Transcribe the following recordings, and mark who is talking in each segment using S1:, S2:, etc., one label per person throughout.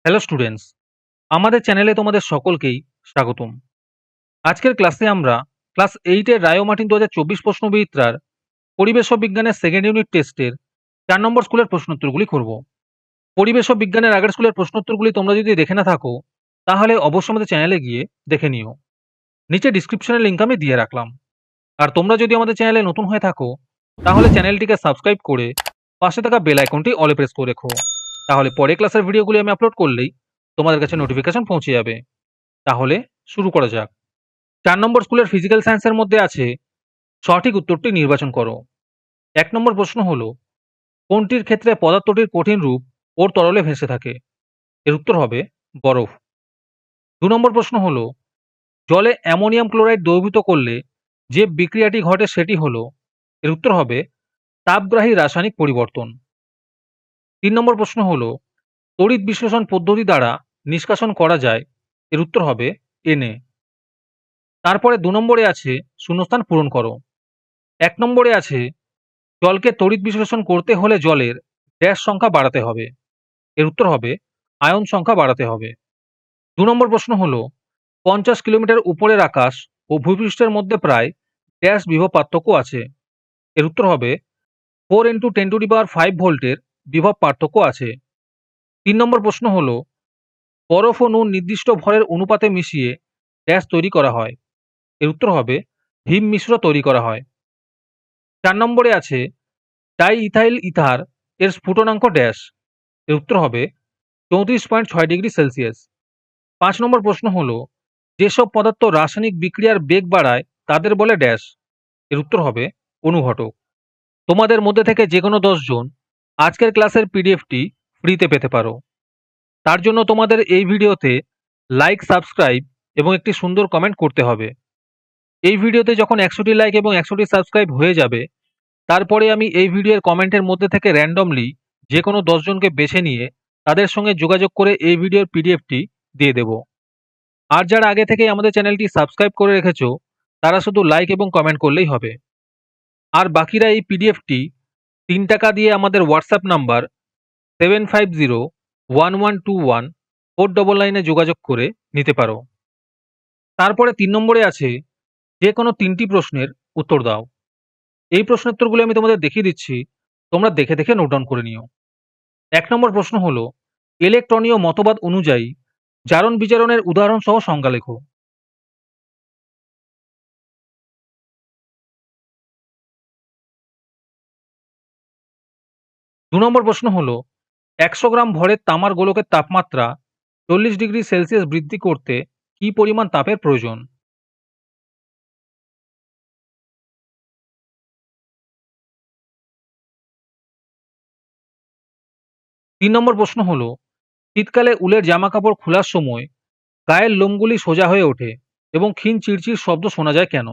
S1: Hello students, আমাদের চ্যানেলে তোমাদের সকলকেই স্বাগতম। আজকের ক্লাসে আমরা ক্লাস 8 এর রায় ও মার্টিন 2024 প্রশ্নবিচিত্রার পরিবেশ ও বিজ্ঞানের সেকেন্ড ইউনিট টেস্টের 4 নম্বর স্কুলের প্রশ্নোত্তরগুলি করব। পরিবেশ ও বিজ্ঞানের আগের স্কুলের প্রশ্নোত্তরগুলি তোমরা যদি দেখে না থাকো, তাহলে অবশ্যই আমাদের চ্যানেলে গিয়ে দেখে নিও। নিচে ডিসক্রিপশনের লিংক আমি দিয়ে রাখলাম। আর তোমরা যদি আমাদের চ্যানেলে নতুন হয়ে থাকো, তাহলে চ্যানেলটিকে সাবস্ক্রাইব করে পাশে থাকা বেল আইকনটি অলে প্রেস করে রেখো। তাহলে পরে ক্লাসের ভিডিওগুলি আমি আপলোড করলেই তোমাদের কাছে নোটিফিকেশন পৌঁছে যাবে। তাহলে শুরু করা যাক। 4 নম্বর স্কুলের ফিজিক্যাল সায়েন্সের মধ্যে আছে সঠিক উত্তরটি নির্বাচন করো। 1 নম্বর প্রশ্ন হলো, কোনটির ক্ষেত্রে পদার্থটির কঠিন রূপ ওর তরলে ভেসে থাকে? এর উত্তর হবে বরফ। 2 নম্বর প্রশ্ন হলো, জলে অ্যামোনিয়াম ক্লোরাইড দ্রবীভূত করলে যে বিক্রিয়াটি ঘটে সেটি হলো? এর উত্তর হবে তাপগ্রাহী রাসায়নিক পরিবর্তন। 3 নম্বর প্রশ্ন হলো, তড়িৎ বিশ্লেষণ পদ্ধতি দ্বারা নিষ্কাশন করা যায়? এর উত্তর হবে Na। তারপরে 2 নম্বরে আছে শূন্যস্থান পূরণ করো। 1 নম্বরে আছে জলকে তড়িৎ বিশ্লেষণ করতে হলে জলের ড্যাশ সংখ্যা বাড়াতে হবে। এর উত্তর হবে আয়ন সংখ্যা বাড়াতে হবে। 2 নম্বর প্রশ্ন হলো, 50 কিলোমিটার উপরের আকাশ ও ভূপৃষ্ঠের মধ্যে প্রায় ড্যাশ বিভব পার্থক্য আছে। এর উত্তর হবে 4 × 10⁵ ভোল্টের বিভব পার্থক্য আছে। 3 নম্বর প্রশ্ন হলো, বরফ ও নুন নির্দিষ্ট ভরের অনুপাতে মিশিয়ে ড্যাশ তৈরি করা হয়। এর উত্তর হবে হিম মিশ্র তৈরি করা হয়। 4 নম্বরে আছে ডাই ইথাইল ইথার এর স্ফুটনাঙ্ক ড্যাশ। এর উত্তর হবে 34.6 ডিগ্রি সেলসিয়াস। 5 নম্বর প্রশ্ন হলো, যেসব পদার্থ রাসায়নিক বিক্রিয়ার বেগ বাড়ায় তাদের বলে ড্যাশ। এর উত্তর হবে অনুঘটক। তোমাদের মধ্যে থেকে যে কোনো 10 জন আজকের ক্লাসের পিডিএফটি ফ্রিতে পেতে পারো। তার জন্য তোমাদের এই ভিডিওতে লাইক, সাবস্ক্রাইব এবং একটি সুন্দর কমেন্ট করতে হবে। এই ভিডিওতে যখন 100টি লাইক এবং 100টি সাবস্ক্রাইব হয়ে যাবে, তারপরে আমি এই ভিডিওর কমেন্টের মধ্যে থেকে র্যান্ডমলি যে কোনো 10 জনকে বেছে নিয়ে তাদের সঙ্গে যোগাযোগ করে এই ভিডিওর পিডিএফটি দিয়ে দেব। আর যারা আগে থেকেই আমাদের চ্যানেলটি সাবস্ক্রাইব করে রেখেছো, তারা শুধু লাইক এবং কমেন্ট করলেই হবে। আর বাকিরা এই পিডিএফটি 3 টাকা দিয়ে আমাদের হোয়াটসঅ্যাপ নাম্বার 7501121499 যোগাযোগ করে নিতে পারো। তারপরে 3 নম্বরে আছে যে কোনো 3টি প্রশ্নের উত্তর দাও। এই প্রশ্নোত্তরগুলো আমি তোমাদের দেখিয়ে দিচ্ছি, তোমরা দেখে দেখে নোট ডাউন করে নিও। 1 নম্বর প্রশ্ন হলো, ইলেকট্রনীয় মতবাদ অনুযায়ী জারণ বিজারণের উদাহরণ সহ সংজ্ঞা লেখো। 2 নম্বর প্রশ্ন হলো, 100 গ্রাম ভরের তামার গোলকের তাপমাত্রা 40 ডিগ্রি সেলসিয়াস বৃদ্ধি করতে কি পরিমাণ তাপের প্রয়োজন? 3 নম্বর প্রশ্ন হলো, শীতকালে উলের জামাকাপড় খোলার সময় গায়ের লোমগুলি সোজা হয়ে ওঠে এবং ক্ষীণ চিরচির শব্দ শোনা যায় কেন?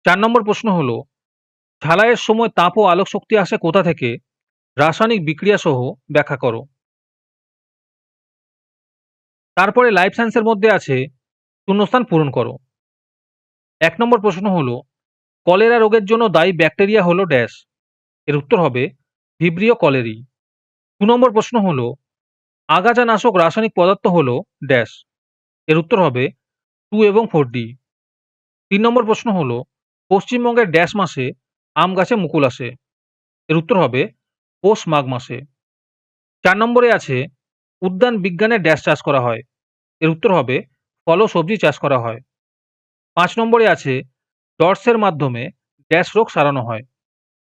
S1: 4 নম্বর প্রশ্ন হলো, ঝালাইয়ের সময় তাপ ও আলোক শক্তি আসে কোথা থেকে? রাসায়নিক বিক্রিয়া সহ ব্যাখ্যা করো। তারপরে লাইফ সায়েন্সের মধ্যে আছে শূন্যস্থান পূরণ করো। 1 নম্বর প্রশ্ন হলো, কলেরা রোগের জন্য দায়ী ব্যাকটেরিয়া হলো ড্যাশ। এর উত্তর হবে ভিব্রিও কলেরি। 2 নম্বর প্রশ্ন হলো, আগাছা নাশক রাসায়নিক পদার্থ হলো ড্যাশ। এর উত্তর হবে 2 এবং 4D। 3 নম্বর প্রশ্ন হলো, পশ্চিমবঙ্গের ড্যাশ মাসে আম গাছে মুকুল আসে। এর উত্তর হবে পৌষ মাঘ মাসে। 4 নম্বরে আছে উদ্যান বিজ্ঞানে ড্যাশ চাষ করা হয়। এর উত্তর হবে ফল ও সবজি চাষ করা হয়। 5 নম্বরে আছে ডটসের মাধ্যমে ড্যাশ রোগ সারানো হয়।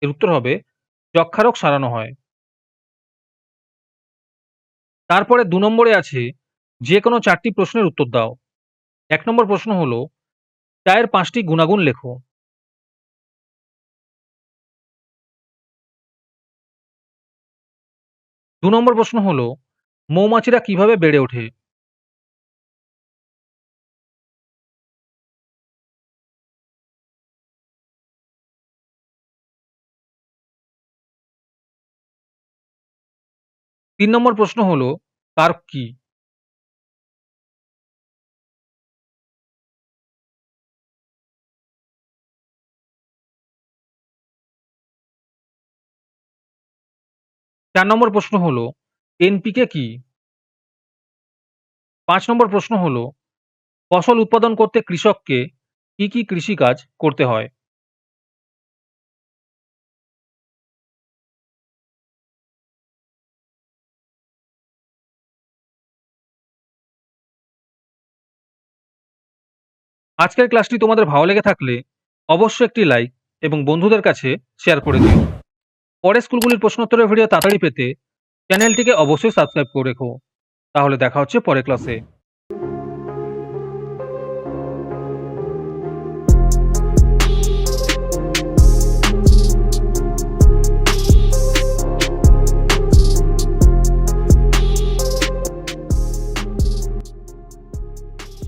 S1: এর উত্তর হবে যক্ষ্মা রোগ সারানো হয়। তারপরে 2 নম্বরে আছে যে কোনো 4টি প্রশ্নের উত্তর দাও। 1 নম্বর প্রশ্ন হলো, চায়ের 5টি গুণাগুণ লেখো। 2 নম্বর প্রশ্ন হলো, মৌমাছিরা কিভাবে বেড়ে ওঠে? 3 নম্বর প্রশ্ন হলো, কার্প কি? 4 নম্বর প্রশ্ন হলো এনপিকে কি? 5 নম্বর প্রশ্ন হলো ফসল উৎপাদন করতে কৃষককে কি কৃষিকাজ করতে হয়? আজকের ক্লাসটি তোমাদের ভালো লেগে থাকলে অবশ্যই একটি লাইক এবং বন্ধুদের কাছে শেয়ার করে দিও। পরের স্কুলগুলির প্রশ্নোত্তরের ভিডিও তাড়াতাড়ি পেতে চ্যানেলটিকে অবশ্যই সাবস্ক্রাইব করে রেখো। তাহলে দেখা হচ্ছে পরের ক্লাসে।